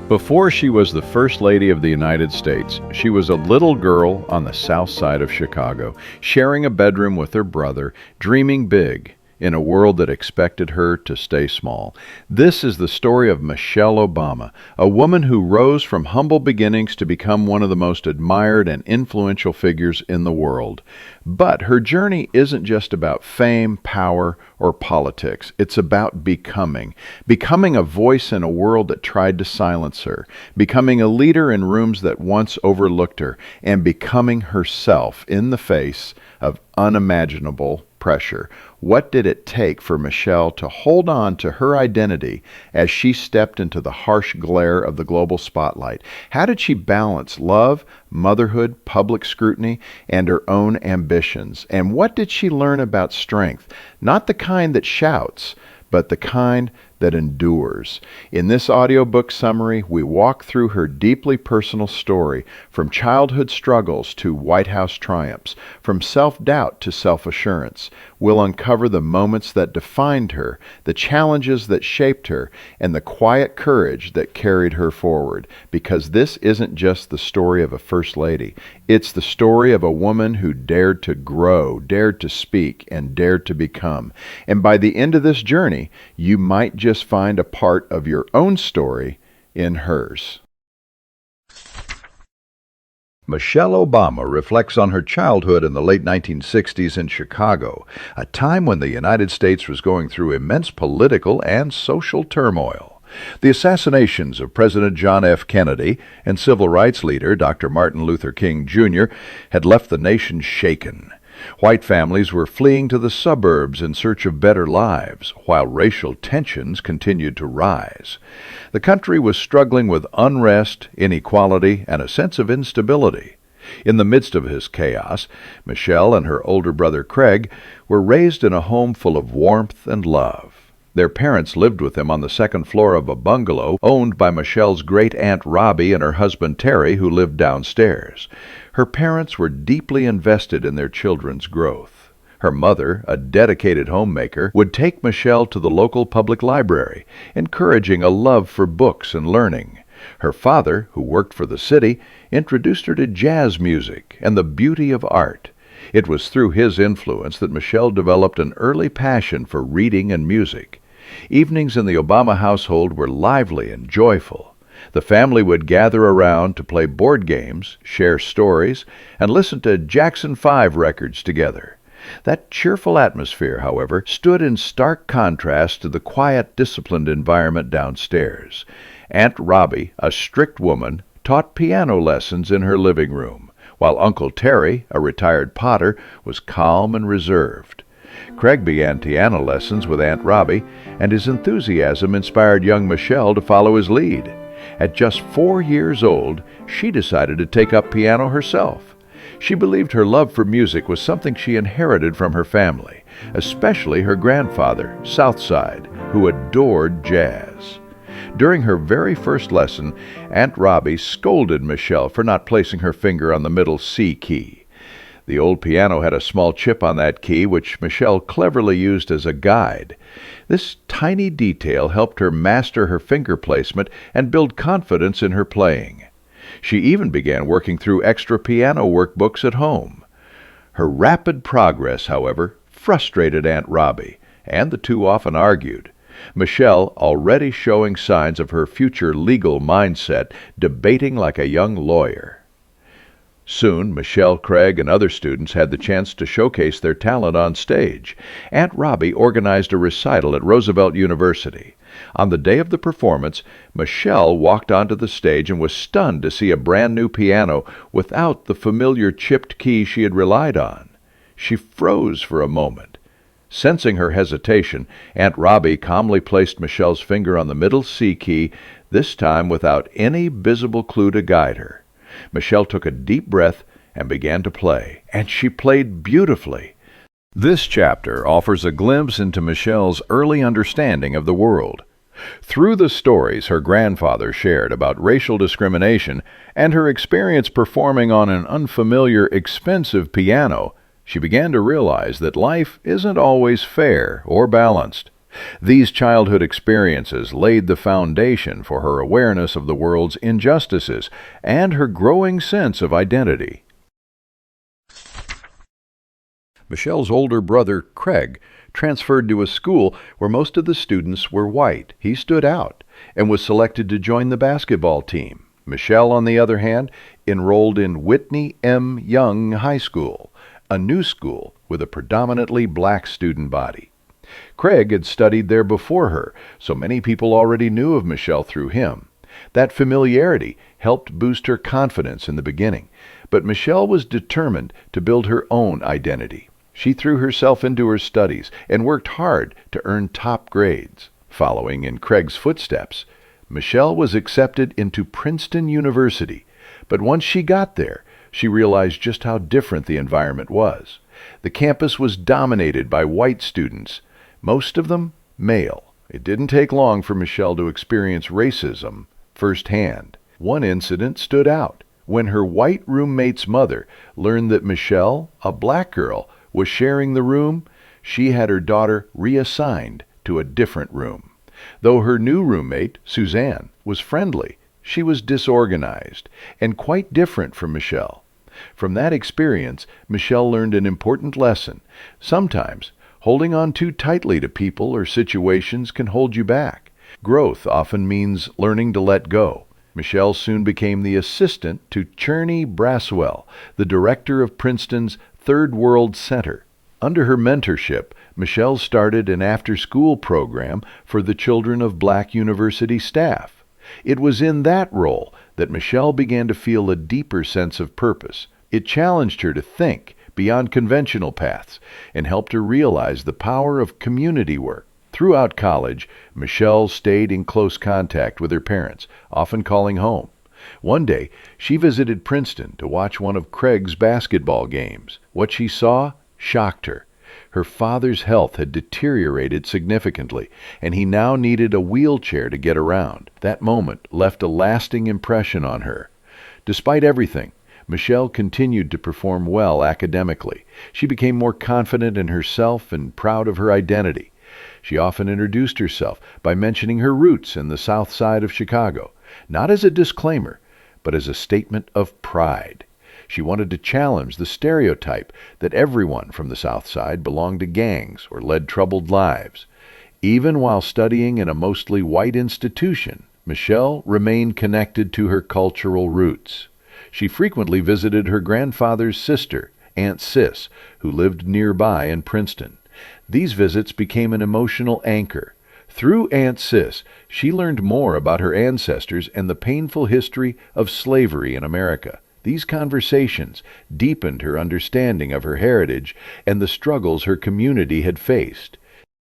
Before she was the First Lady of the United States, she was a little girl on the south side of Chicago, sharing a bedroom with her brother, dreaming big in a world that expected her to stay small. This is the story of Michelle Obama, a woman who rose from humble beginnings to become one of the most admired and influential figures in the world. But her journey isn't just about fame, power, or politics. It's about becoming a voice in a world that tried to silence her, becoming a leader in rooms that once overlooked her, and becoming herself in the face of unimaginable pressure. What did it take for Michelle to hold on to her identity as she stepped into the harsh glare of the global spotlight? How did she balance love, motherhood, public scrutiny, and her own ambitions? And what did she learn about strength? Not the kind that shouts, but the kind that endures. In this audiobook summary, we walk through her deeply personal story, from childhood struggles to White House triumphs, from self-doubt to self-assurance. We'll uncover the moments that defined her, the challenges that shaped her, and the quiet courage that carried her forward. Because this isn't just the story of a First Lady. It's the story of a woman who dared to grow, dared to speak, and dared to become. And by the end of this journey, you might just find a part of your own story in hers. Michelle Obama reflects on her childhood in the late 1960s in Chicago, a time when the United States was going through immense political and social turmoil. The assassinations of President John F. Kennedy and civil rights leader Dr. Martin Luther King, Jr. had left the nation shaken. White families were fleeing to the suburbs in search of better lives, while racial tensions continued to rise. The country was struggling with unrest, inequality, and a sense of instability. In the midst of his chaos, Michelle and her older brother Craig were raised in a home full of warmth and love. Their parents lived with them on the second floor of a bungalow owned by Michelle's great-aunt Robbie and her husband Terry, who lived downstairs. Her parents were deeply invested in their children's growth. Her mother, a dedicated homemaker, would take Michelle to the local public library, encouraging a love for books and learning. Her father, who worked for the city, introduced her to jazz music and the beauty of art. It was through his influence that Michelle developed an early passion for reading and music. Evenings in the Obama household were lively and joyful. The family would gather around to play board games, share stories, and listen to Jackson 5 records together. That cheerful atmosphere, however, stood in stark contrast to the quiet, disciplined environment downstairs. Aunt Robbie, a strict woman, taught piano lessons in her living room, while Uncle Terry, a retired potter, was calm and reserved. Craig began piano lessons with Aunt Robbie, and his enthusiasm inspired young Michelle to follow his lead. At just 4 years old, she decided to take up piano herself. She believed her love for music was something she inherited from her family, especially her grandfather, Southside, who adored jazz. During her very first lesson, Aunt Robbie scolded Michelle for not placing her finger on the middle C key. The old piano had a small chip on that key, which Michelle cleverly used as a guide. This tiny detail helped her master her finger placement and build confidence in her playing. She even began working through extra piano workbooks at home. Her rapid progress, however, frustrated Aunt Robbie, and the two often argued. Michelle, already showing signs of her future legal mindset, debating like a young lawyer. Soon, Michelle, Craig, and other students had the chance to showcase their talent on stage. Aunt Robbie organized a recital at Roosevelt University. On the day of the performance, Michelle walked onto the stage and was stunned to see a brand new piano without the familiar chipped key she had relied on. She froze for a moment. Sensing her hesitation, Aunt Robbie calmly placed Michelle's finger on the middle C key, this time without any visible clue to guide her. Michelle took a deep breath and began to play, and she played beautifully. This chapter offers a glimpse into Michelle's early understanding of the world. Through the stories her grandfather shared about racial discrimination and her experience performing on an unfamiliar, expensive piano, she began to realize that life isn't always fair or balanced. These childhood experiences laid the foundation for her awareness of the world's injustices and her growing sense of identity. Michelle's older brother, Craig, transferred to a school where most of the students were white. He stood out and was selected to join the basketball team. Michelle, on the other hand, enrolled in Whitney M. Young High School, a new school with a predominantly black student body. Craig had studied there before her, so many people already knew of Michelle through him. That familiarity helped boost her confidence in the beginning, but Michelle was determined to build her own identity. She threw herself into her studies and worked hard to earn top grades. Following in Craig's footsteps, Michelle was accepted into Princeton University, but once she got there, she realized just how different the environment was. The campus was dominated by white students, most of them male. It didn't take long for Michelle to experience racism firsthand. One incident stood out when her white roommate's mother learned that Michelle, a black girl, was sharing the room. She had her daughter reassigned to a different room. Though her new roommate, Suzanne, was friendly, she was disorganized and quite different from Michelle. From that experience, Michelle learned an important lesson. Sometimes, holding on too tightly to people or situations can hold you back. Growth often means learning to let go. Michelle soon became the assistant to Cherney Braswell, the director of Princeton's Third World Center. Under her mentorship, Michelle started an after-school program for the children of black university staff. It was in that role that Michelle began to feel a deeper sense of purpose. It challenged her to think beyond conventional paths and helped her realize the power of community work. Throughout college, Michelle stayed in close contact with her parents, often calling home. One day, she visited Princeton to watch one of Craig's basketball games. What she saw shocked her. Her father's health had deteriorated significantly, and he now needed a wheelchair to get around. That moment left a lasting impression on her. Despite everything, Michelle continued to perform well academically. She became more confident in herself and proud of her identity. She often introduced herself by mentioning her roots in the South Side of Chicago, not as a disclaimer, but as a statement of pride. She wanted to challenge the stereotype that everyone from the South Side belonged to gangs or led troubled lives. Even while studying in a mostly white institution, Michelle remained connected to her cultural roots. She frequently visited her grandfather's sister, Aunt Sis, who lived nearby in Princeton. These visits became an emotional anchor. Through Aunt Sis, she learned more about her ancestors and the painful history of slavery in America. These conversations deepened her understanding of her heritage and the struggles her community had faced.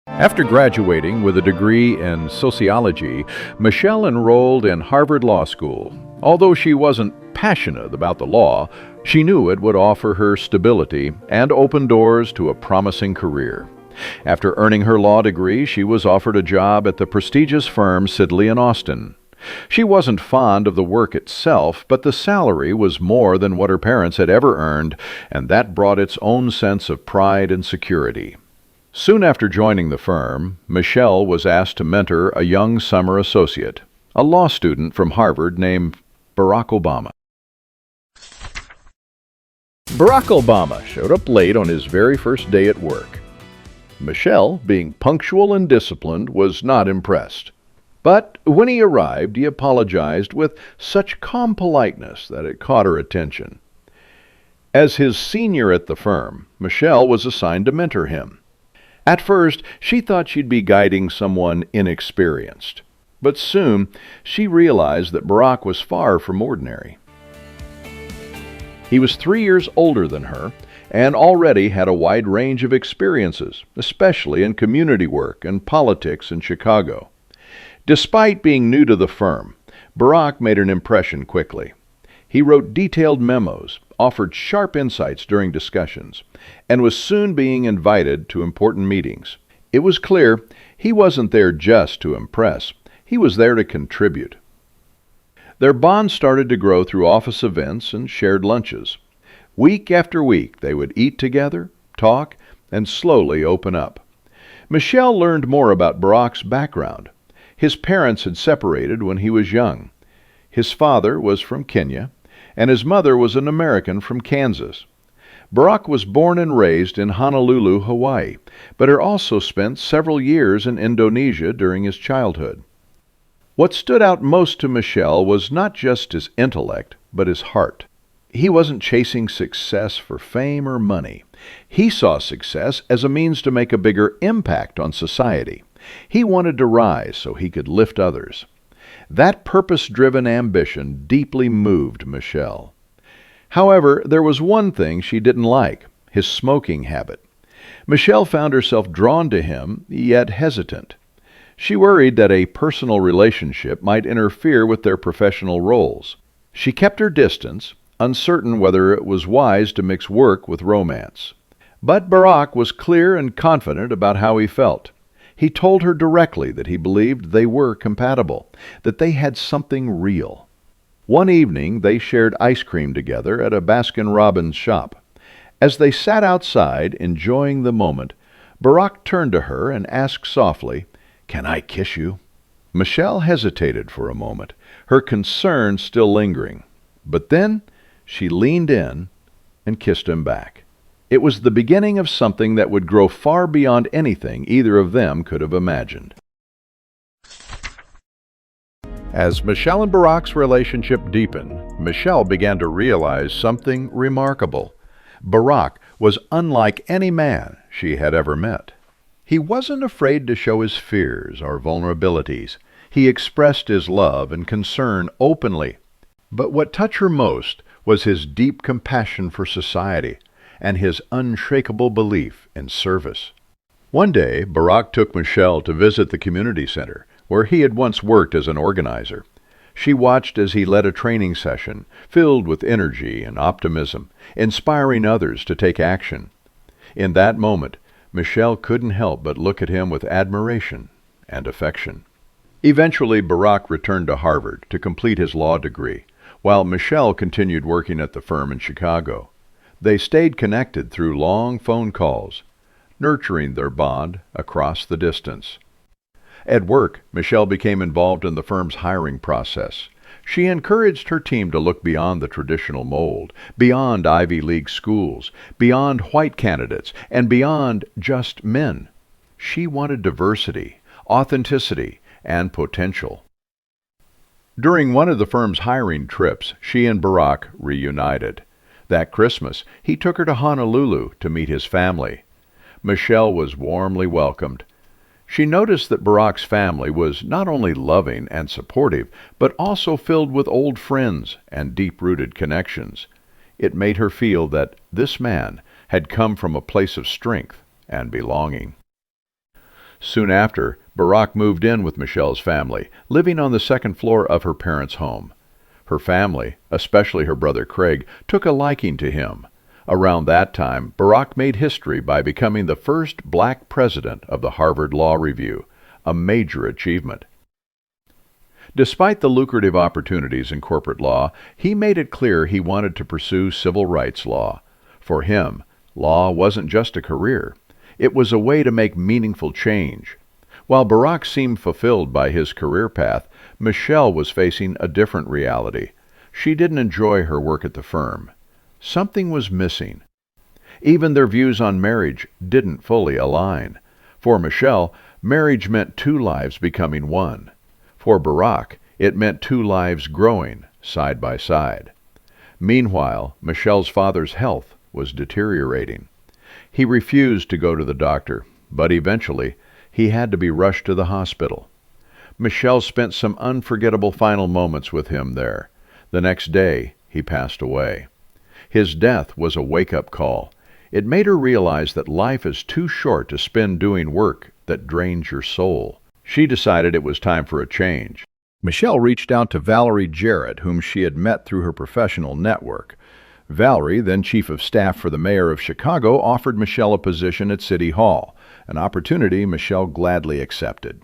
After graduating with a degree in sociology, Michelle enrolled in Harvard Law School. Although she wasn't passionate about the law, she knew it would offer her stability and open doors to a promising career. After earning her law degree, she was offered a job at the prestigious firm Sidley & Austin. She wasn't fond of the work itself, but the salary was more than what her parents had ever earned, and that brought its own sense of pride and security. Soon after joining the firm, Michelle was asked to mentor a young summer associate, a law student from Harvard named Barack Obama. Barack Obama showed up late on his very first day at work. Michelle, being punctual and disciplined, was not impressed. But when he arrived, he apologized with such calm politeness that it caught her attention. As his senior at the firm, Michelle was assigned to mentor him. At first, she thought she'd be guiding someone inexperienced. But soon, she realized that Barack was far from ordinary. He was 3 years older than her and already had a wide range of experiences, especially in community work and politics in Chicago. Despite being new to the firm, Barack made an impression quickly. He wrote detailed memos, offered sharp insights during discussions, and was soon being invited to important meetings. It was clear he wasn't there just to impress. He was there to contribute. Their bond started to grow through office events and shared lunches. Week after week, they would eat together, talk, and slowly open up. Michelle learned more about Barack's background. His parents had separated when he was young. His father was from Kenya, and his mother was an American from Kansas. Barack was born and raised in Honolulu, Hawaii, but had also spent several years in Indonesia during his childhood. What stood out most to Michelle was not just his intellect, but his heart. He wasn't chasing success for fame or money. He saw success as a means to make a bigger impact on society. He wanted to rise so he could lift others. That purpose-driven ambition deeply moved Michelle. However, there was one thing she didn't like: his smoking habit. Michelle found herself drawn to him, yet hesitant. She worried that a personal relationship might interfere with their professional roles. She kept her distance, uncertain whether it was wise to mix work with romance. But Barack was clear and confident about how he felt. He told her directly that he believed they were compatible, that they had something real. One evening they shared ice cream together at a Baskin-Robbins shop. As they sat outside, enjoying the moment, Barack turned to her and asked softly, "Can I kiss you?" Michelle hesitated for a moment, her concern still lingering. But then she leaned in and kissed him back. It was the beginning of something that would grow far beyond anything either of them could have imagined. As Michelle and Barack's relationship deepened, Michelle began to realize something remarkable. Barack was unlike any man she had ever met. He wasn't afraid to show his fears or vulnerabilities. He expressed his love and concern openly. But what touched her most was his deep compassion for society and his unshakable belief in service. One day, Barack took Michelle to visit the community center, where he had once worked as an organizer. She watched as he led a training session, filled with energy and optimism, inspiring others to take action. In that moment, Michelle couldn't help but look at him with admiration and affection. Eventually, Barack returned to Harvard to complete his law degree, while Michelle continued working at the firm in Chicago. They stayed connected through long phone calls, nurturing their bond across the distance. At work, Michelle became involved in the firm's hiring process. She encouraged her team to look beyond the traditional mold, beyond Ivy League schools, beyond white candidates, and beyond just men. She wanted diversity, authenticity, and potential. During one of the firm's hiring trips, she and Barack reunited. That Christmas, he took her to Honolulu to meet his family. Michelle was warmly welcomed. She noticed that Barack's family was not only loving and supportive, but also filled with old friends and deep-rooted connections. It made her feel that this man had come from a place of strength and belonging. Soon after, Barack moved in with Michelle's family, living on the second floor of her parents' home. Her family, especially her brother Craig, took a liking to him. Around that time, Barack made history by becoming the first black president of the Harvard Law Review, a major achievement. Despite the lucrative opportunities in corporate law, he made it clear he wanted to pursue civil rights law. For him, law wasn't just a career. It was a way to make meaningful change. While Barack seemed fulfilled by his career path, Michelle was facing a different reality. She didn't enjoy her work at the firm. Something was missing. Even their views on marriage didn't fully align. For Michelle, marriage meant two lives becoming one. For Barack, it meant two lives growing side by side. Meanwhile, Michelle's father's health was deteriorating. He refused to go to the doctor, but eventually he had to be rushed to the hospital. Michelle spent some unforgettable final moments with him there. The next day, he passed away. His death was a wake-up call. It made her realize that life is too short to spend doing work that drains your soul. She decided it was time for a change. Michelle reached out to Valerie Jarrett, whom she had met through her professional network. Valerie, then chief of staff for the mayor of Chicago, offered Michelle a position at City Hall, an opportunity Michelle gladly accepted.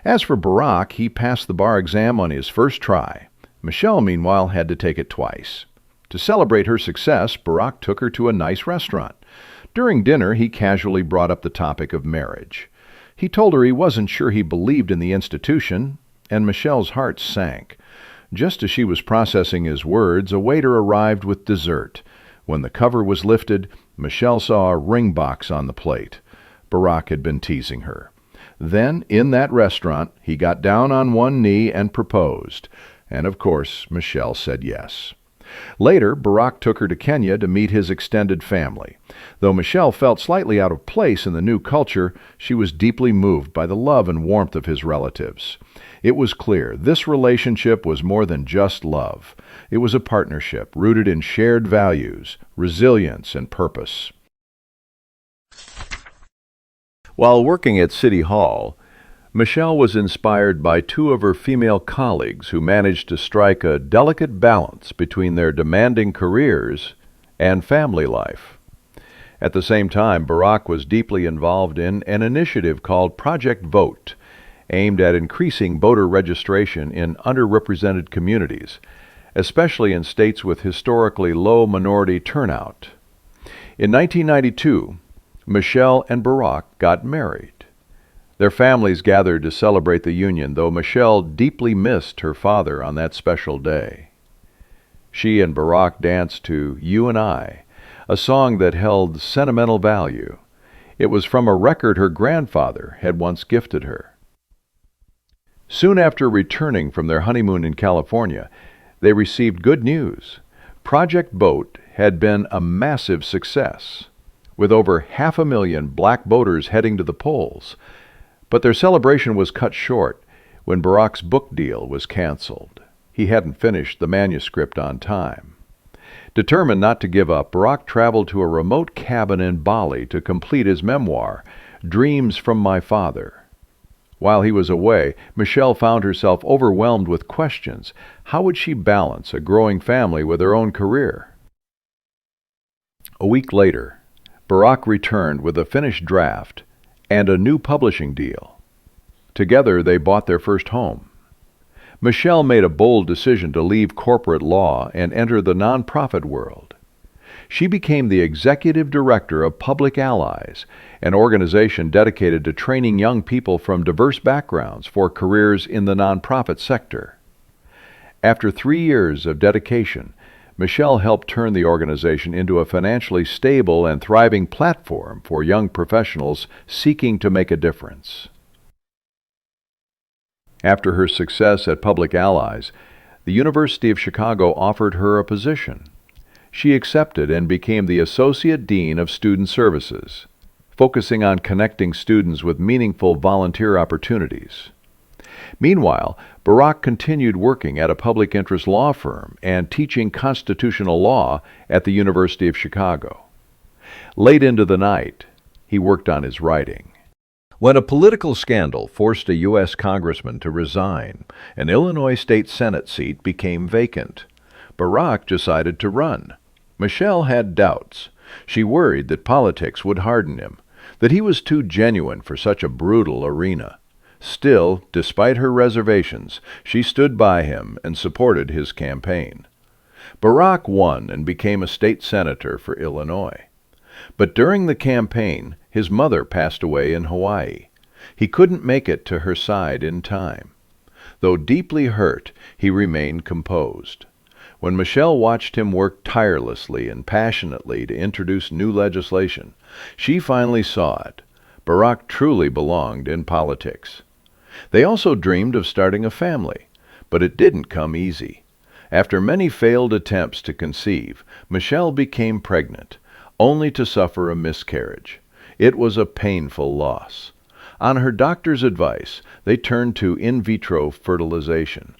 As for Barack, he passed the bar exam on his first try. Michelle, meanwhile, had to take it twice. To celebrate her success, Barack took her to a nice restaurant. During dinner, he casually brought up the topic of marriage. He told her he wasn't sure he believed in the institution, and Michelle's heart sank. Just as she was processing his words, a waiter arrived with dessert. When the cover was lifted, Michelle saw a ring box on the plate. Barack had been teasing her. Then, in that restaurant, he got down on one knee and proposed. And, of course, Michelle said yes. Later, Barack took her to Kenya to meet his extended family. Though Michelle felt slightly out of place in the new culture, she was deeply moved by the love and warmth of his relatives. It was clear this relationship was more than just love. It was a partnership rooted in shared values, resilience, and purpose. While working at City Hall, Michelle was inspired by two of her female colleagues who managed to strike a delicate balance between their demanding careers and family life. At the same time, Barack was deeply involved in an initiative called Project Vote, aimed at increasing voter registration in underrepresented communities, especially in states with historically low minority turnout. In 1992, Michelle and Barack got married. Their families gathered to celebrate the union, though Michelle deeply missed her father on that special day. She and Barack danced to You and I, a song that held sentimental value. It was from a record her grandfather had once gifted her. Soon after returning from their honeymoon in California, they received good news. Project Vote had been a massive success, with over 500,000 black voters heading to the polls. But their celebration was cut short when Barack's book deal was canceled. He hadn't finished the manuscript on time. Determined not to give up, Barack traveled to a remote cabin in Bali to complete his memoir, Dreams from My Father. While he was away, Michelle found herself overwhelmed with questions. How would she balance a growing family with her own career? A week later, Barack returned with a finished draft and a new publishing deal. Together, they bought their first home. Michelle made a bold decision to leave corporate law and enter the nonprofit world. She became the executive director of Public Allies, an organization dedicated to training young people from diverse backgrounds for careers in the nonprofit sector. After 3 years of dedication, Michelle helped turn the organization into a financially stable and thriving platform for young professionals seeking to make a difference. After her success at Public Allies, the University of Chicago offered her a position. She accepted and became the Associate Dean of Student Services, focusing on connecting students with meaningful volunteer opportunities. Meanwhile, Barack continued working at a public interest law firm and teaching constitutional law at the University of Chicago. Late into the night, he worked on his writing. When a political scandal forced a U.S. congressman to resign, an Illinois state Senate seat became vacant. Barack decided to run. Michelle had doubts. She worried that politics would harden him, that he was too genuine for such a brutal arena. Still, despite her reservations, she stood by him and supported his campaign. Barack won and became a state senator for Illinois. But during the campaign, his mother passed away in Hawaii. He couldn't make it to her side in time. Though deeply hurt, he remained composed. When Michelle watched him work tirelessly and passionately to introduce new legislation, she finally saw it. Barack truly belonged in politics. They also dreamed of starting a family, but it didn't come easy. After many failed attempts to conceive, Michelle became pregnant, only to suffer a miscarriage. It was a painful loss. On her doctor's advice, they turned to in vitro fertilization.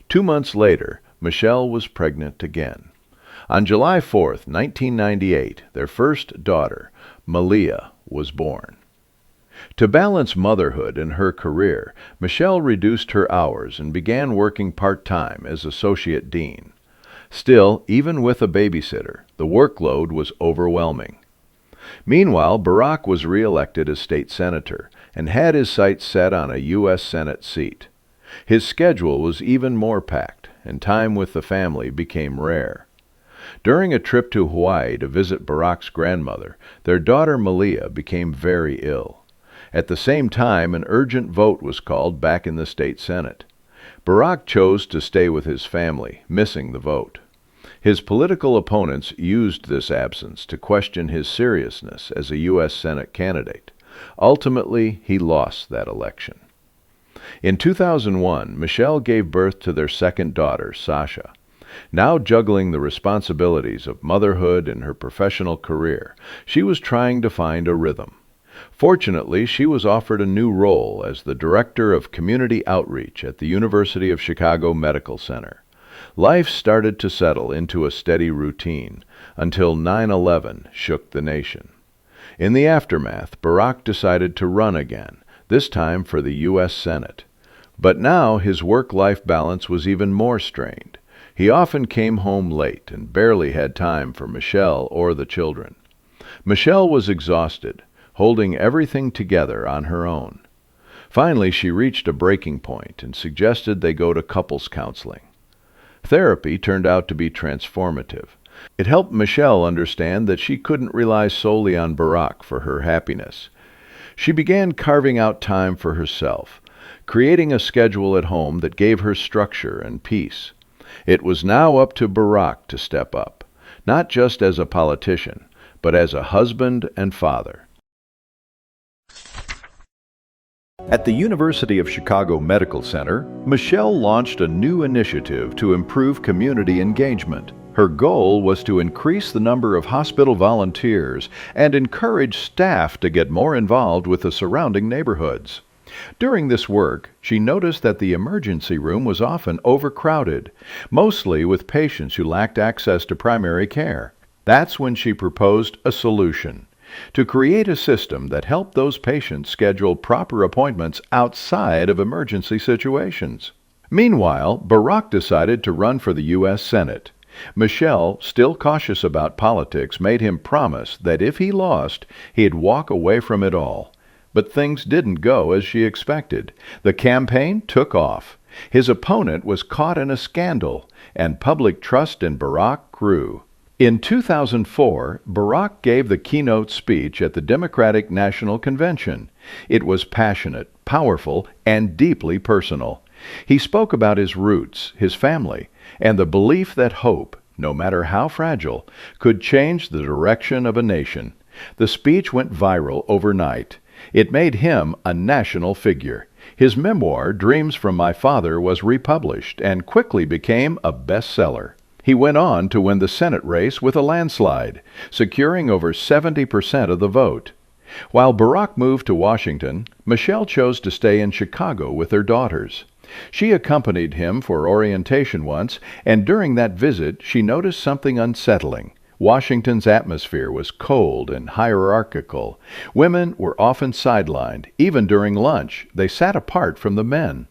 2 months later, Michelle was pregnant again. On July 4th, 1998, their first daughter, Malia, was born. To balance motherhood and her career, Michelle reduced her hours and began working part-time as associate dean. Still, even with a babysitter, the workload was overwhelming. Meanwhile, Barack was re-elected as state senator and had his sights set on a U.S. Senate seat. His schedule was even more packed, and time with the family became rare. During a trip to Hawaii to visit Barack's grandmother, their daughter Malia became very ill. At the same time, an urgent vote was called back in the state Senate. Barack chose to stay with his family, missing the vote. His political opponents used this absence to question his seriousness as a U.S. Senate candidate. Ultimately, he lost that election. In 2001, Michelle gave birth to their second daughter, Sasha. Now juggling the responsibilities of motherhood and her professional career, she was trying to find a rhythm. Fortunately, she was offered a new role as the Director of Community Outreach at the University of Chicago Medical Center. Life started to settle into a steady routine until 9/11 shook the nation. In the aftermath, Barack decided to run again, this time for the U.S. Senate. But now his work-life balance was even more strained. He often came home late and barely had time for Michelle or the children. Michelle was exhausted, holding everything together on her own. Finally, she reached a breaking point and suggested they go to couples counseling. Therapy turned out to be transformative. It helped Michelle understand that she couldn't rely solely on Barack for her happiness. She began carving out time for herself, creating a schedule at home that gave her structure and peace. It was now up to Barack to step up, not just as a politician, but as a husband and father. At the University of Chicago Medical Center, Michelle launched a new initiative to improve community engagement. Her goal was to increase the number of hospital volunteers and encourage staff to get more involved with the surrounding neighborhoods. During this work, she noticed that the emergency room was often overcrowded, mostly with patients who lacked access to primary care. That's when she proposed a solution: to create a system that helped those patients schedule proper appointments outside of emergency situations. Meanwhile, Barack decided to run for the U.S. Senate. Michelle, still cautious about politics, made him promise that if he lost, he'd walk away from it all. But things didn't go as she expected. The campaign took off. His opponent was caught in a scandal, and public trust in Barack grew. In 2004, Barack gave the keynote speech at the Democratic National Convention. It was passionate, powerful, and deeply personal. He spoke about his roots, his family, and the belief that hope, no matter how fragile, could change the direction of a nation. The speech went viral overnight. It made him a national figure. His memoir, Dreams from My Father, was republished and quickly became a bestseller. He went on to win the Senate race with a landslide, securing over 70% of the vote. While Barack moved to Washington, Michelle chose to stay in Chicago with her daughters. She accompanied him for orientation once, and during that visit she noticed something unsettling. Washington's atmosphere was cold and hierarchical. Women were often sidelined. Even during lunch, they sat apart from the men.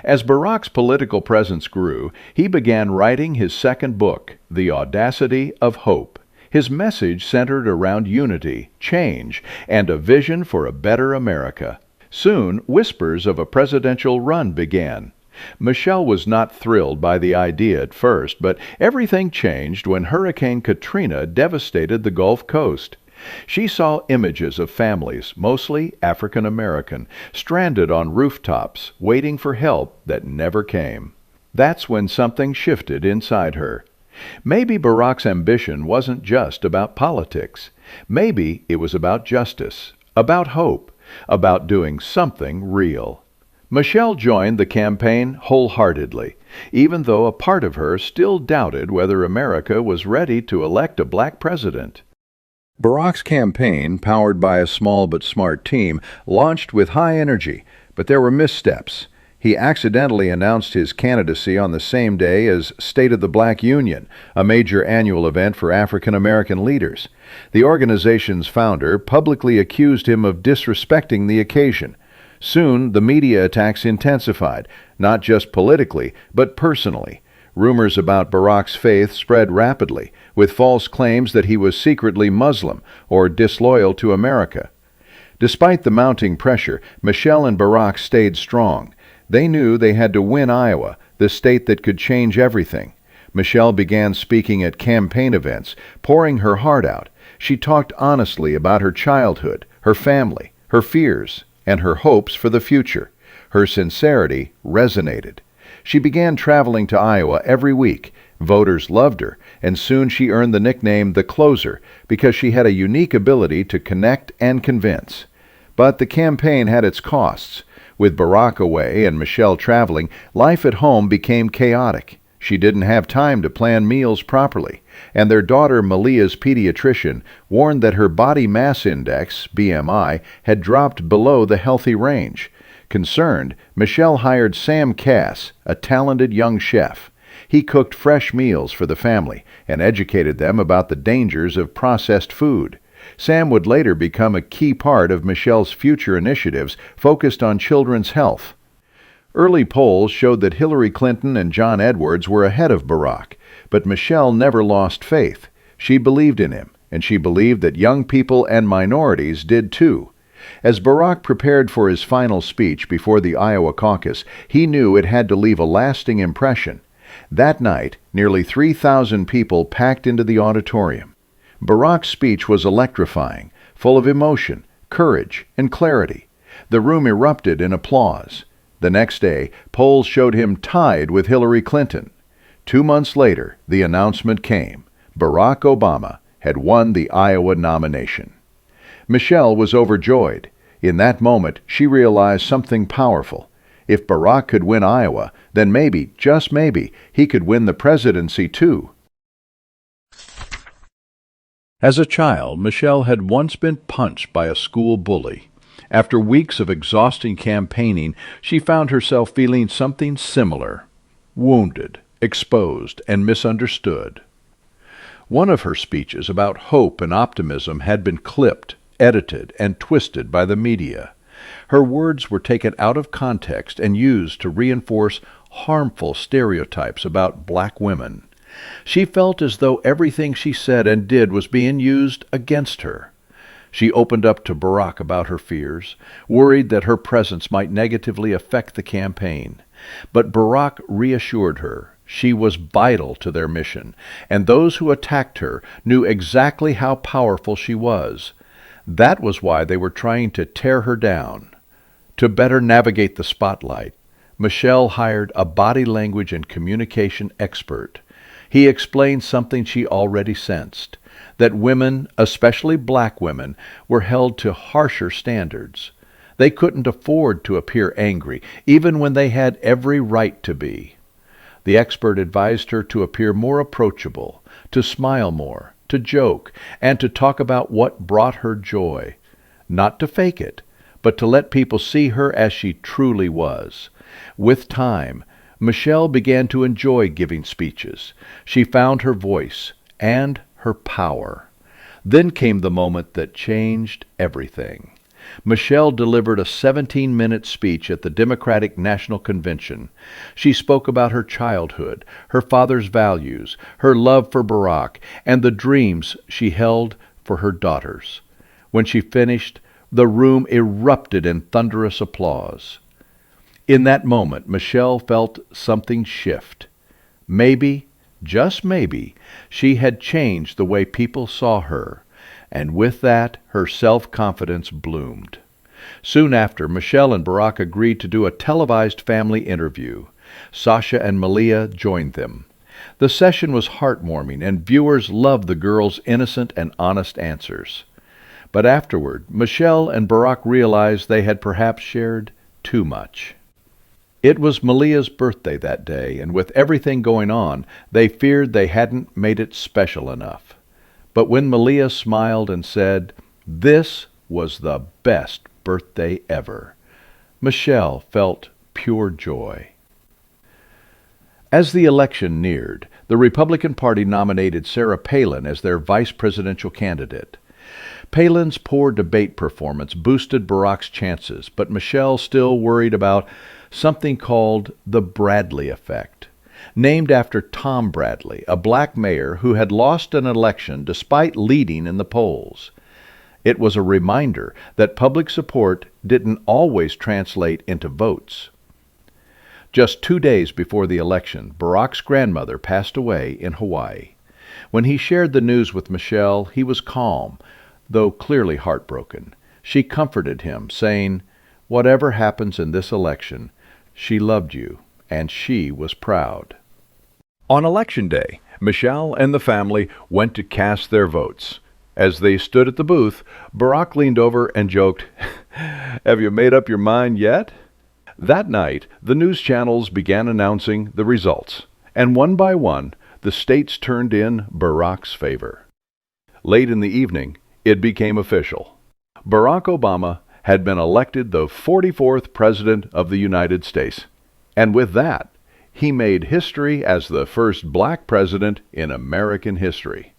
As Barack's political presence grew, he began writing his second book, The Audacity of Hope. His message centered around unity, change, and a vision for a better America. Soon, whispers of a presidential run began. Michelle was not thrilled by the idea at first, but everything changed when Hurricane Katrina devastated the Gulf Coast. She saw images of families, mostly African American, stranded on rooftops, waiting for help that never came. That's when something shifted inside her. Maybe Barack's ambition wasn't just about politics. Maybe it was about justice, about hope, about doing something real. Michelle joined the campaign wholeheartedly, even though a part of her still doubted whether America was ready to elect a black president. Barack's campaign, powered by a small but smart team, launched with high energy, but there were missteps. He accidentally announced his candidacy on the same day as State of the Black Union, a major annual event for African American leaders. The organization's founder publicly accused him of disrespecting the occasion. Soon, the media attacks intensified, not just politically, but personally. Rumors about Barack's faith spread rapidly, with false claims that he was secretly Muslim or disloyal to America. Despite the mounting pressure, Michelle and Barack stayed strong. They knew they had to win Iowa, the state that could change everything. Michelle began speaking at campaign events, pouring her heart out. She talked honestly about her childhood, her family, her fears, and her hopes for the future. Her sincerity resonated. She began traveling to Iowa every week. Voters loved her, and soon she earned the nickname the Closer because she had a unique ability to connect and convince. But the campaign had its costs. With Barack away and Michelle traveling, life at home became chaotic. She didn't have time to plan meals properly, and their daughter Malia's pediatrician warned that her body mass index, BMI, had dropped below the healthy range. Concerned, Michelle hired Sam Cass, a talented young chef. He cooked fresh meals for the family and educated them about the dangers of processed food. Sam would later become a key part of Michelle's future initiatives focused on children's health. Early polls showed that Hillary Clinton and John Edwards were ahead of Barack, but Michelle never lost faith. She believed in him, and she believed that young people and minorities did too. As Barack prepared for his final speech before the Iowa caucus, he knew it had to leave a lasting impression. That night, nearly 3,000 people packed into the auditorium. Barack's speech was electrifying, full of emotion, courage, and clarity. The room erupted in applause. The next day, polls showed him tied with Hillary Clinton. 2 months later, the announcement came. Barack Obama had won the Iowa nomination. Michelle was overjoyed. In that moment, she realized something powerful. If Barack could win Iowa, then maybe, just maybe, he could win the presidency too. As a child, Michelle had once been punched by a school bully. After weeks of exhausting campaigning, she found herself feeling something similar: wounded, exposed, and misunderstood. One of her speeches about hope and optimism had been clipped, edited, and twisted by the media. Her words were taken out of context and used to reinforce harmful stereotypes about black women. She felt as though everything she said and did was being used against her. She opened up to Barack about her fears, worried that her presence might negatively affect the campaign. But Barack reassured her she was vital to their mission, and those who attacked her knew exactly how powerful she was. That was why they were trying to tear her down. To better navigate the spotlight, Michelle hired a body language and communication expert. He explained something she already sensed, that women, especially black women, were held to harsher standards. They couldn't afford to appear angry, even when they had every right to be. The expert advised her to appear more approachable, to smile more, to joke, and to talk about what brought her joy. Not to fake it, but to let people see her as she truly was. With time, Michelle began to enjoy giving speeches. She found her voice and her power. Then came the moment that changed everything. Michelle delivered a 17-minute speech at the Democratic National Convention. She spoke about her childhood, her father's values, her love for Barack, and the dreams she held for her daughters. When she finished, the room erupted in thunderous applause. In that moment, Michelle felt something shift. Maybe, just maybe, she had changed the way people saw her, and with that, her self-confidence bloomed. Soon after, Michelle and Barack agreed to do a televised family interview. Sasha and Malia joined them. The session was heartwarming, and viewers loved the girls' innocent and honest answers. But afterward, Michelle and Barack realized they had perhaps shared too much. It was Malia's birthday that day, and with everything going on, they feared they hadn't made it special enough. But when Malia smiled and said, "This was the best birthday ever," Michelle felt pure joy. As the election neared, the Republican Party nominated Sarah Palin as their vice presidential candidate. Palin's poor debate performance boosted Barack's chances, but Michelle still worried about something called the Bradley effect, named after Tom Bradley, a black mayor who had lost an election despite leading in the polls. It was a reminder that public support didn't always translate into votes. Just 2 days before the election, Barack's grandmother passed away in Hawaii. When he shared the news with Michelle, he was calm, though clearly heartbroken. She comforted him, saying, Whatever happens in this election, she loved you, and she was proud. On Election Day, Michelle and the family went to cast their votes. As they stood at the booth, Barack leaned over and joked, "Have you made up your mind yet?" That night, the news channels began announcing the results, and one by one, the states turned in Barack's favor. Late in the evening, it became official. Barack Obama had been elected the 44th President of the United States, and with that, he made history as the first black president in American history.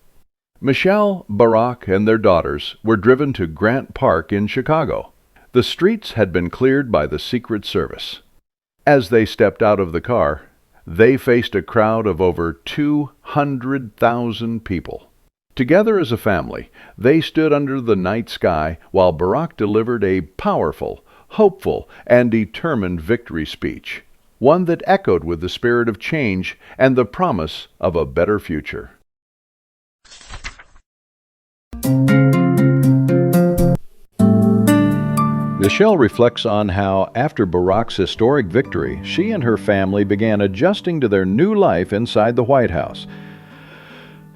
Michelle, Barack, and their daughters were driven to Grant Park in Chicago. The streets had been cleared by the Secret Service. As they stepped out of the car, they faced a crowd of over 200,000 people. Together as a family, they stood under the night sky while Barack delivered a powerful, hopeful, and determined victory speech, one that echoed with the spirit of change and the promise of a better future. Michelle reflects on how, after Barack's historic victory, she and her family began adjusting to their new life inside the White House.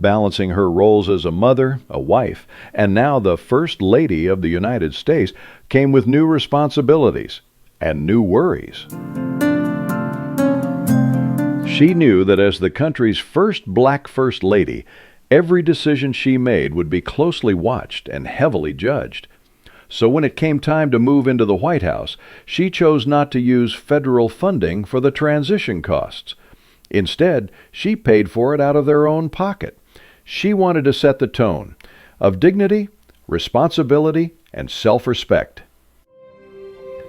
Balancing her roles as a mother, a wife, and now the First Lady of the United States came with new responsibilities and new worries. She knew that as the country's first black First Lady, every decision she made would be closely watched and heavily judged. So when it came time to move into the White House, she chose not to use federal funding for the transition costs. Instead, she paid for it out of their own pocket. She wanted to set the tone of dignity, responsibility, and self-respect.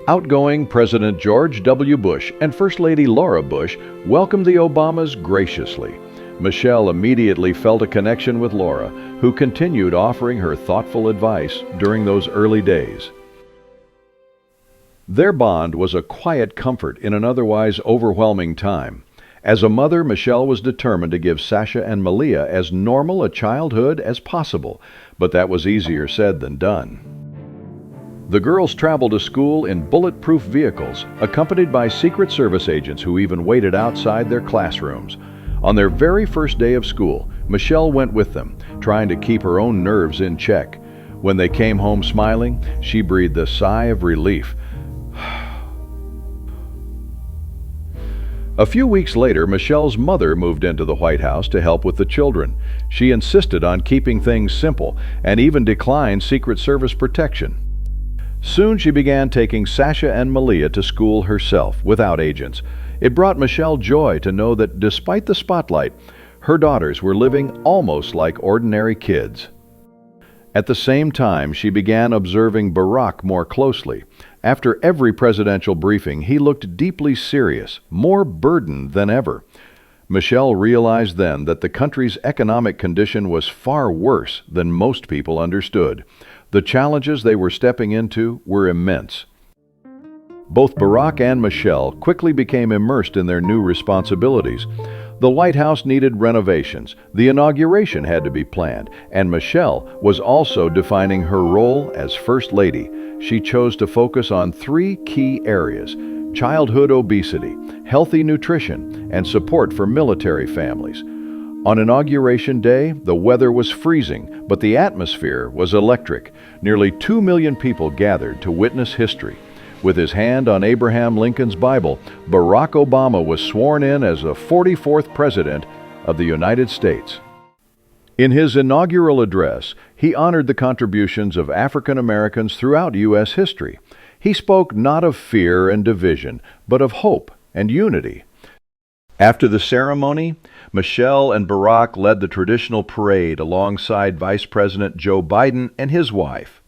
Outgoing President George W. Bush and First Lady Laura Bush welcomed the Obamas graciously. Michelle immediately felt a connection with Laura, who continued offering her thoughtful advice during those early days. Their bond was a quiet comfort in an otherwise overwhelming time. As a mother, Michelle was determined to give Sasha and Malia as normal a childhood as possible, but that was easier said than done. The girls traveled to school in bulletproof vehicles, accompanied by Secret Service agents who even waited outside their classrooms. On their very first day of school, Michelle went with them, trying to keep her own nerves in check. When they came home smiling, she breathed a sigh of relief. A few weeks later, Michelle's mother moved into the White House to help with the children. She insisted on keeping things simple and even declined Secret Service protection. Soon she began taking Sasha and Malia to school herself, without agents. It brought Michelle joy to know that despite the spotlight, her daughters were living almost like ordinary kids. At the same time, she began observing Barack more closely. After every presidential briefing, he looked deeply serious, more burdened than ever. Michelle realized then that the country's economic condition was far worse than most people understood. The challenges they were stepping into were immense. Both Barack and Michelle quickly became immersed in their new responsibilities. The White House needed renovations, the inauguration had to be planned, and Michelle was also defining her role as First Lady. She chose to focus on three key areas: childhood obesity, healthy nutrition, and support for military families. On Inauguration Day, the weather was freezing, but the atmosphere was electric. Nearly 2 million people gathered to witness history. With his hand on Abraham Lincoln's Bible, Barack Obama was sworn in as the 44th President of the United States. In his inaugural address, he honored the contributions of African Americans throughout U.S. history. He spoke not of fear and division, but of hope and unity. After the ceremony, Michelle and Barack led the traditional parade alongside Vice President Joe Biden and his wife.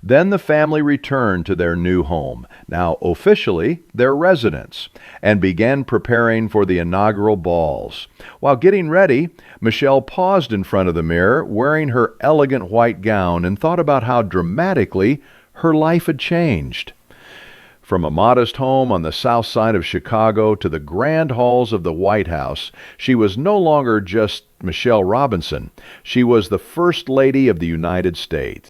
Then the family returned to their new home, now officially their residence, and began preparing for the inaugural balls. While getting ready, Michelle paused in front of the mirror, wearing her elegant white gown, and thought about how dramatically her life had changed. From a modest home on the south side of Chicago to the grand halls of the White House, she was no longer just Michelle Robinson. She was the First Lady of the United States.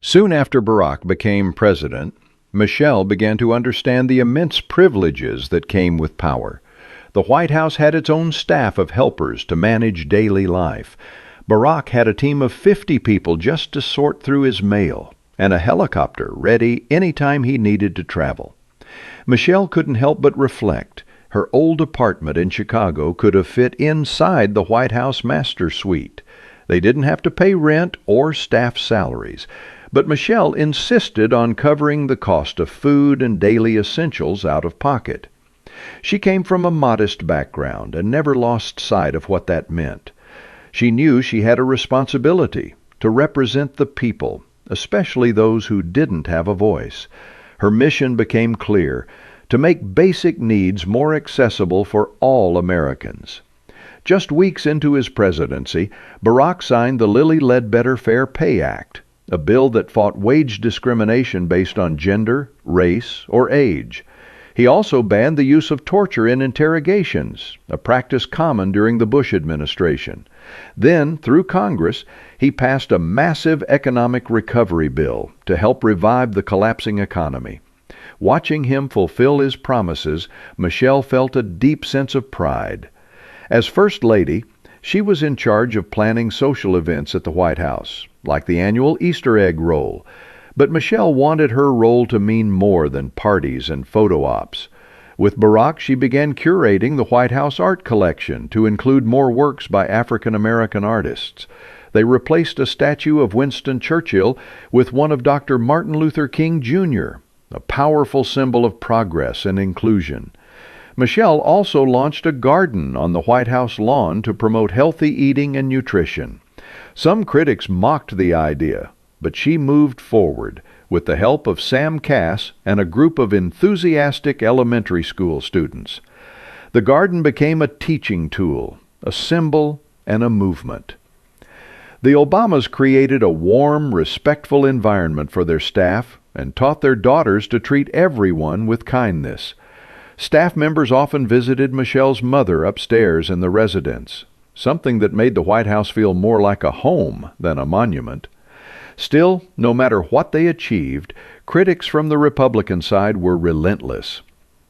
Soon after Barack became president, Michelle began to understand the immense privileges that came with power. The White House had its own staff of helpers to manage daily life. Barack had a team of 50 people just to sort through his mail, and a helicopter ready any time he needed to travel. Michelle couldn't help but reflect. Her old apartment in Chicago could have fit inside the White House master suite. They didn't have to pay rent or staff salaries. But Michelle insisted on covering the cost of food and daily essentials out of pocket. She came from a modest background and never lost sight of what that meant. She knew she had a responsibility to represent the people, especially those who didn't have a voice. Her mission became clear: to make basic needs more accessible for all Americans. Just weeks into his presidency, Barack signed the Lilly Ledbetter Fair Pay Act, a bill that fought wage discrimination based on gender, race, or age. He also banned the use of torture in interrogations, a practice common during the Bush administration. Then, through Congress, he passed a massive economic recovery bill to help revive the collapsing economy. Watching him fulfill his promises, Michelle felt a deep sense of pride. As First Lady, she was in charge of planning social events at the White House, like the annual Easter egg roll. But Michelle wanted her role to mean more than parties and photo ops. With Barack, she began curating the White House art collection to include more works by African American artists. They replaced a statue of Winston Churchill with one of Dr. Martin Luther King, Jr., a powerful symbol of progress and inclusion. Michelle also launched a garden on the White House lawn to promote healthy eating and nutrition. Some critics mocked the idea, but she moved forward with the help of Sam Cass and a group of enthusiastic elementary school students. The garden became a teaching tool, a symbol, and a movement. The Obamas created a warm, respectful environment for their staff and taught their daughters to treat everyone with kindness. Staff members often visited Michelle's mother upstairs in the residence, something that made the White House feel more like a home than a monument. Still, no matter what they achieved, critics from the Republican side were relentless.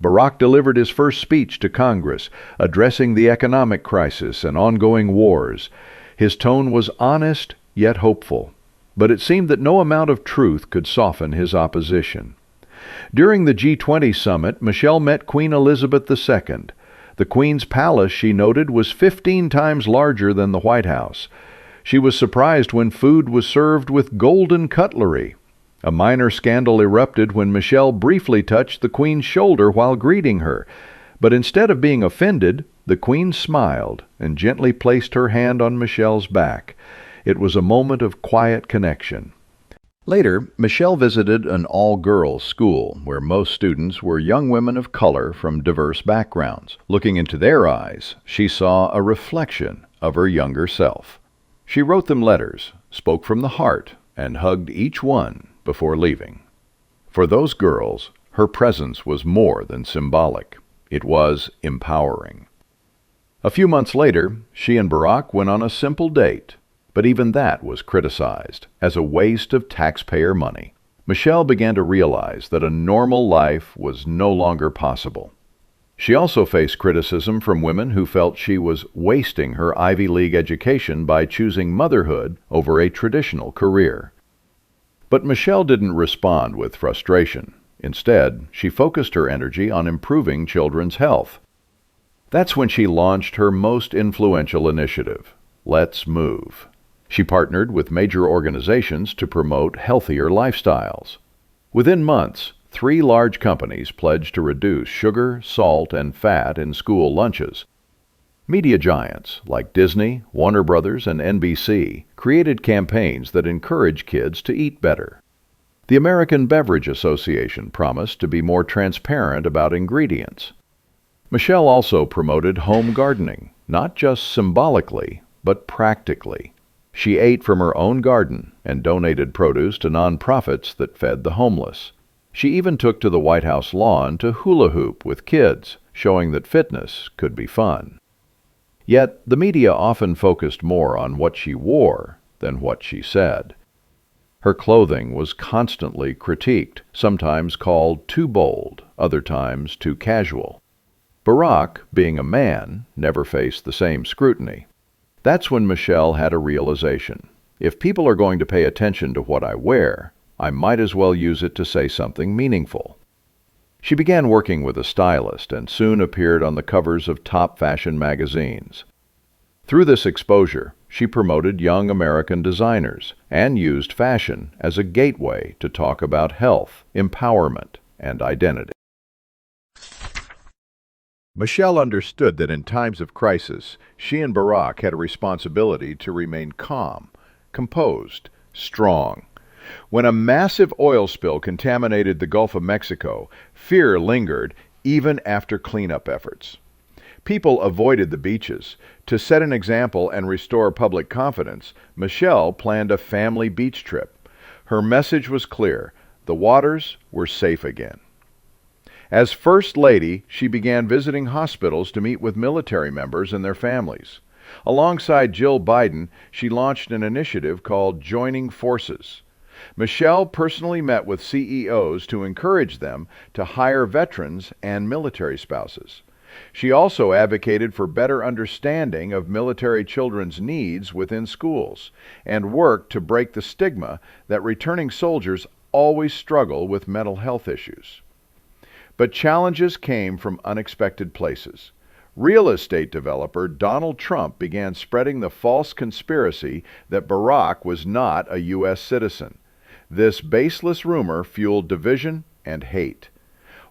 Barack delivered his first speech to Congress, addressing the economic crisis and ongoing wars. His tone was honest yet hopeful, but it seemed that no amount of truth could soften his opposition. During the G20 summit, Michelle met Queen Elizabeth II. The Queen's palace, she noted, was 15 times larger than the White House. She was surprised when food was served with golden cutlery. A minor scandal erupted when Michelle briefly touched the Queen's shoulder while greeting her. But instead of being offended, the Queen smiled and gently placed her hand on Michelle's back. It was a moment of quiet connection. Later, Michelle visited an all-girls school where most students were young women of color from diverse backgrounds. Looking into their eyes, she saw a reflection of her younger self. She wrote them letters, spoke from the heart, and hugged each one before leaving. For those girls, her presence was more than symbolic. It was empowering. A few months later, she and Barack went on a simple date. But even that was criticized as a waste of taxpayer money. Michelle began to realize that a normal life was no longer possible. She also faced criticism from women who felt she was wasting her Ivy League education by choosing motherhood over a traditional career. But Michelle didn't respond with frustration. Instead, she focused her energy on improving children's health. That's when she launched her most influential initiative, Let's Move. She partnered with major organizations to promote healthier lifestyles. Within months, 3 large companies pledged to reduce sugar, salt, and fat in school lunches. Media giants like Disney, Warner Brothers, and NBC created campaigns that encourage kids to eat better. The American Beverage Association promised to be more transparent about ingredients. Michelle also promoted home gardening, not just symbolically, but practically. She ate from her own garden and donated produce to nonprofits that fed the homeless. She even took to the White House lawn to hula hoop with kids, showing that fitness could be fun. Yet, the media often focused more on what she wore than what she said. Her clothing was constantly critiqued, sometimes called too bold, other times too casual. Barack, being a man, never faced the same scrutiny. That's when Michelle had a realization. If people are going to pay attention to what I wear, I might as well use it to say something meaningful. She began working with a stylist and soon appeared on the covers of top fashion magazines. Through this exposure, she promoted young American designers and used fashion as a gateway to talk about health, empowerment, and identity. Michelle understood that in times of crisis, she and Barack had a responsibility to remain calm, composed, strong. When a massive oil spill contaminated the Gulf of Mexico, fear lingered even after cleanup efforts. People avoided the beaches. To set an example and restore public confidence, Michelle planned a family beach trip. Her message was clear: the waters were safe again. As First Lady, she began visiting hospitals to meet with military members and their families. Alongside Jill Biden, she launched an initiative called Joining Forces. Michelle personally met with CEOs to encourage them to hire veterans and military spouses. She also advocated for better understanding of military children's needs within schools and worked to break the stigma that returning soldiers always struggle with mental health issues. But challenges came from unexpected places. Real estate developer Donald Trump began spreading the false conspiracy that Barack was not a U.S. citizen. This baseless rumor fueled division and hate.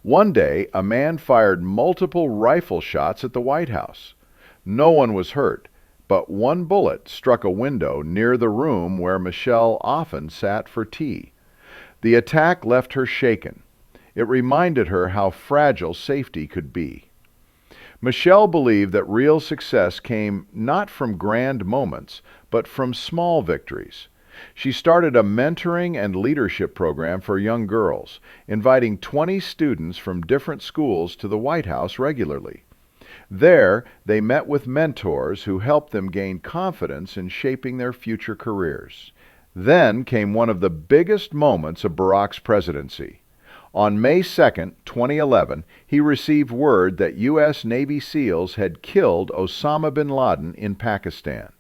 One day, a man fired multiple rifle shots at the White House. No one was hurt, but one bullet struck a window near the room where Michelle often sat for tea. The attack left her shaken. It reminded her how fragile safety could be. Michelle believed that real success came not from grand moments, but from small victories. She started a mentoring and leadership program for young girls, inviting 20 students from different schools to the White House regularly. There, they met with mentors who helped them gain confidence in shaping their future careers. Then came one of the biggest moments of Barack's presidency. On May 2, 2011, he received word that U.S. Navy SEALs had killed Osama bin Laden in Pakistan.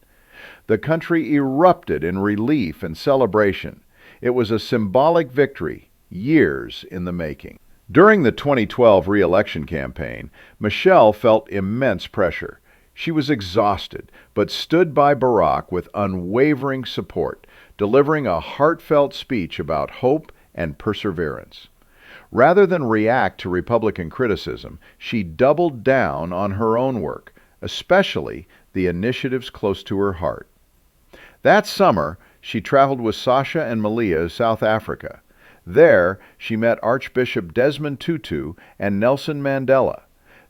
The country erupted in relief and celebration. It was a symbolic victory, years in the making. During the 2012 re-election campaign, Michelle felt immense pressure. She was exhausted, but stood by Barack with unwavering support, delivering a heartfelt speech about hope and perseverance. Rather than react to Republican criticism, she doubled down on her own work, especially the initiatives close to her heart. That summer, she traveled with Sasha and Malia to South Africa. There, she met Archbishop Desmond Tutu and Nelson Mandela.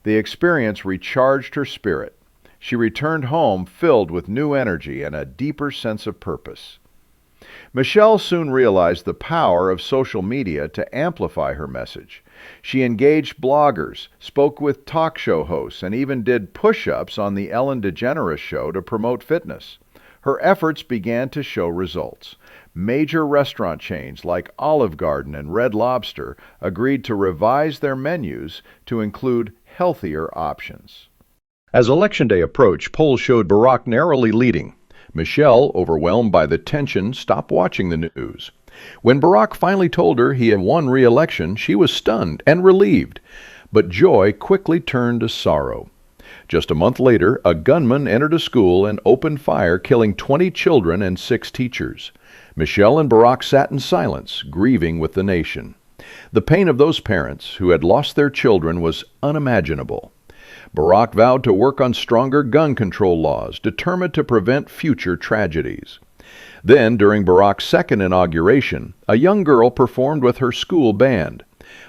The experience recharged her spirit. She returned home filled with new energy and a deeper sense of purpose. Michelle soon realized the power of social media to amplify her message. She engaged bloggers, spoke with talk show hosts, and even did push-ups on the Ellen DeGeneres show to promote fitness. Her efforts began to show results. Major restaurant chains like Olive Garden and Red Lobster agreed to revise their menus to include healthier options. As Election Day approached, polls showed Barack narrowly leading. Michelle, overwhelmed by the tension, stopped watching the news. When Barack finally told her he had won re-election, she was stunned and relieved. But joy quickly turned to sorrow. Just a month later, a gunman entered a school and opened fire, killing 20 children and 6 teachers. Michelle and Barack sat in silence, grieving with the nation. The pain of those parents who had lost their children was unimaginable. Barack vowed to work on stronger gun control laws, determined to prevent future tragedies. Then, during Barack's second inauguration, a young girl performed with her school band.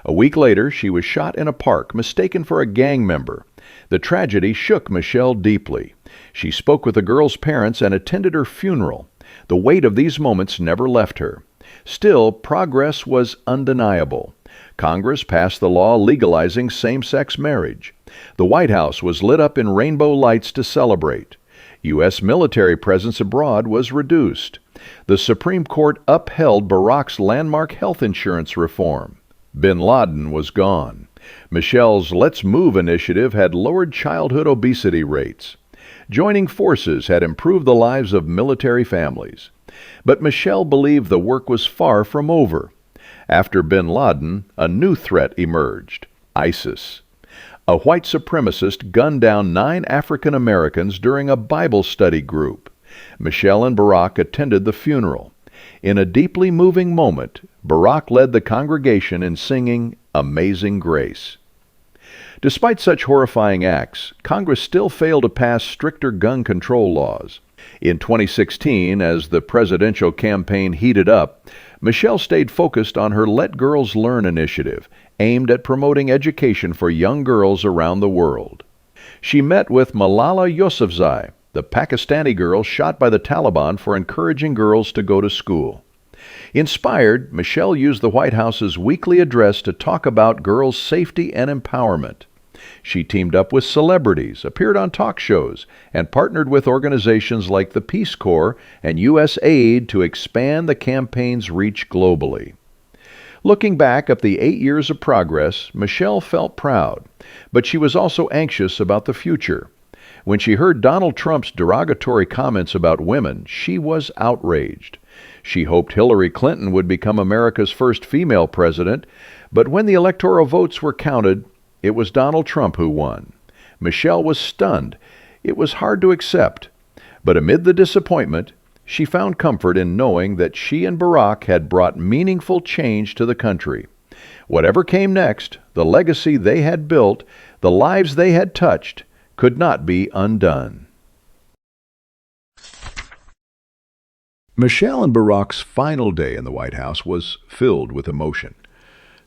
A week later, she was shot in a park, mistaken for a gang member. The tragedy shook Michelle deeply. She spoke with the girl's parents and attended her funeral. The weight of these moments never left her. Still, progress was undeniable. Congress passed the law legalizing same-sex marriage. The White House was lit up in rainbow lights to celebrate. U.S. military presence abroad was reduced. The Supreme Court upheld Barack's landmark health insurance reform. Bin Laden was gone. Michelle's Let's Move initiative had lowered childhood obesity rates. Joining forces had improved the lives of military families. But Michelle believed the work was far from over. After bin Laden, a new threat emerged: ISIS. A white supremacist gunned down 9 African Americans during a Bible study group. Michelle and Barack attended the funeral. In a deeply moving moment, Barack led the congregation in singing Amazing Grace. Despite such horrifying acts, Congress still failed to pass stricter gun control laws. In 2016, as the presidential campaign heated up, Michelle stayed focused on her Let Girls Learn initiative, aimed at promoting education for young girls around the world. She met with Malala Yousafzai, the Pakistani girl shot by the Taliban for encouraging girls to go to school. Inspired, Michelle used the White House's weekly address to talk about girls' safety and empowerment. She teamed up with celebrities, appeared on talk shows, and partnered with organizations like the Peace Corps and U.S. Aid to expand the campaign's reach globally. Looking back at the 8 years of progress, Michelle felt proud, but she was also anxious about the future. When she heard Donald Trump's derogatory comments about women, she was outraged. She hoped Hillary Clinton would become America's first female president, but when the electoral votes were counted, it was Donald Trump who won. Michelle was stunned. It was hard to accept. But amid the disappointment, she found comfort in knowing that she and Barack had brought meaningful change to the country. Whatever came next, the legacy they had built, the lives they had touched, could not be undone. Michelle and Barack's final day in the White House was filled with emotion.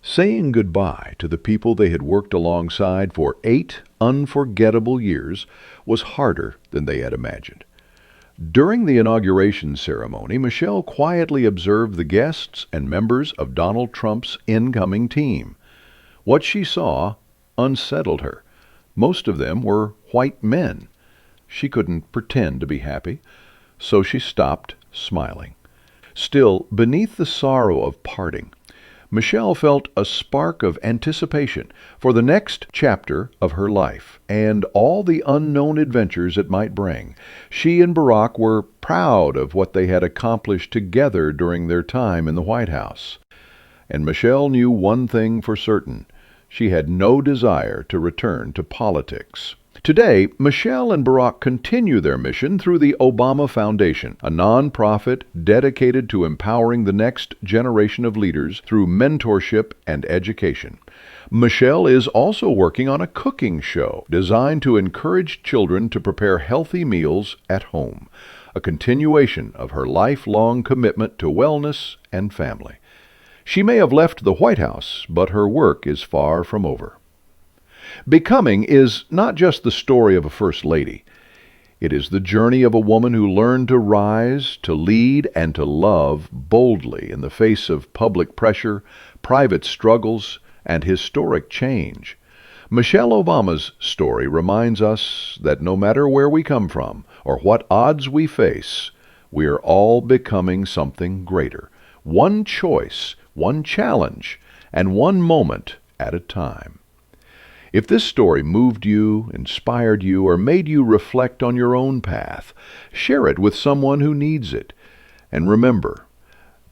Saying goodbye to the people they had worked alongside for 8 unforgettable years was harder than they had imagined. During the inauguration ceremony, Michelle quietly observed the guests and members of Donald Trump's incoming team. What she saw unsettled her. Most of them were white men. She couldn't pretend to be happy, so she stopped smiling. Still, beneath the sorrow of parting, Michelle felt a spark of anticipation for the next chapter of her life and all the unknown adventures it might bring. She and Barack were proud of what they had accomplished together during their time in the White House. And Michelle knew one thing for certain: she had no desire to return to politics. Today, Michelle and Barack continue their mission through the Obama Foundation, a nonprofit dedicated to empowering the next generation of leaders through mentorship and education. Michelle is also working on a cooking show designed to encourage children to prepare healthy meals at home, a continuation of her lifelong commitment to wellness and family. She may have left the White House, but her work is far from over. Becoming is not just the story of a first lady. It is the journey of a woman who learned to rise, to lead, and to love boldly in the face of public pressure, private struggles, and historic change. Michelle Obama's story reminds us that no matter where we come from or what odds we face, we are all becoming something greater. One choice, one challenge, and one moment at a time. If this story moved you, inspired you, or made you reflect on your own path, share it with someone who needs it. And remember,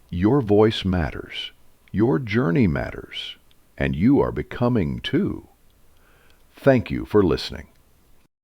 your voice matters, your journey matters, and you are becoming too. Thank you for listening.